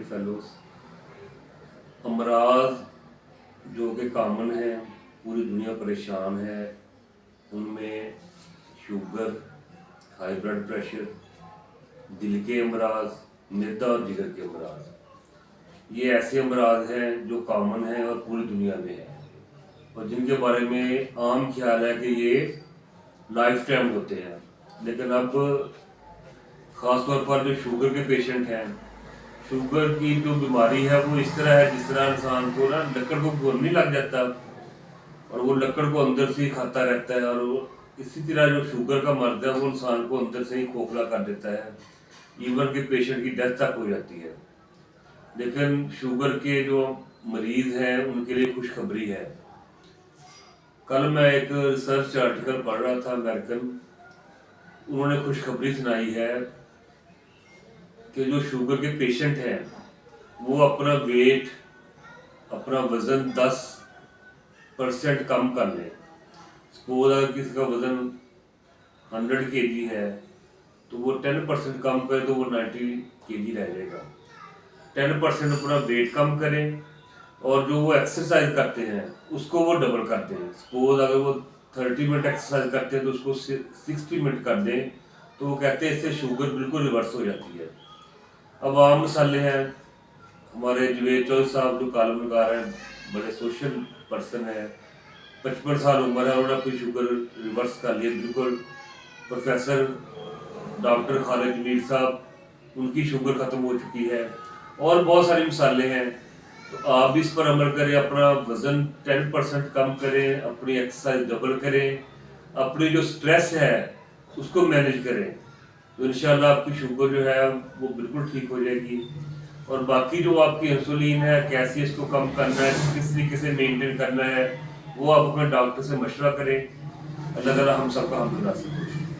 Fellows. अमराज जो कि common है, पूरी दुनिया परेशान है, उनमें शुगर, हाई ब्लड प्रेशर, दिल के अमराज, मैदा और जिगर के अमराज, ये ऐसे अमराज हैं जो कॉमन हैं और पूरी दुनिया में हैं और जिनके बारे में आम ख्याल है कि ये लाइफ टाइम होते हैं। लेकिन अब ख़ास तौर पर जो शुगर के पेशेंट हैं, शुगर की जो बीमारी है वो इस तरह है जिस तरह इंसान को ना लकड़ को घोलने लग जाता और वो लकड़ को अंदर से ही खाता रहता है, और वो इसी तरह जो शुगर का मर्ज है वो इंसान को अंदर से ही खोखला कर देता है, ईवन के पेशेंट की डेथ तक हो जाती है। लेकिन शुगर के जो मरीज़ हैं उनके लिए खुशखबरी है। कल मैं एक रिसर्च आर्टिकल पढ़ रहा था अमेरिकन, उन्होंने खुशखबरी सुनाई है कि जो शुगर के पेशेंट हैं वो अपना वेट, अपना वज़न 10% कम कर लें। सपोज अगर किसी का वज़न 100 kg है तो वो 10% कम करे तो वो 90 kg रह जाएगा। 10% अपना वेट कम करें और जो वो एक्सरसाइज करते हैं उसको वो डबल कर दें। सपोज अगर वो 30 मिनट एक्सरसाइज करते हैं तो उसको 60 मिनट कर दें, तो वो कहते हैं इससे शुगर बिल्कुल रिवर्स हो जाती है। अब आम मसाले हैं, हमारे जवेद चौधरी साहब जो कॉलमनगार हैं, बड़े सोशल पर्सन है, 55 साल उम्र है, उन्होंने अपनी शुगर रिवर्स कर लिया बिल्कुल। प्रोफेसर डॉक्टर खालिद मीर साहब, उनकी शुगर ख़त्म हो चुकी है और बहुत सारे मसाले हैं। तो आप भी इस पर अमल करें, अपना वज़न 10% कम करें, अपनी एक्सरसाइज डबल करें, अपनी जो स्ट्रेस है उसको मैनेज करें, तो इंशाल्लाह आपकी शुगर जो है वो बिल्कुल ठीक हो जाएगी। और बाकी जो आपकी इंसुलिन है, कैसे इसको कम करना है, किस तरीके से मेंटेन करना है, वो आप अपने डॉक्टर से मशवरा करें। अल्लाह ताला हम सबका हम बना सकें।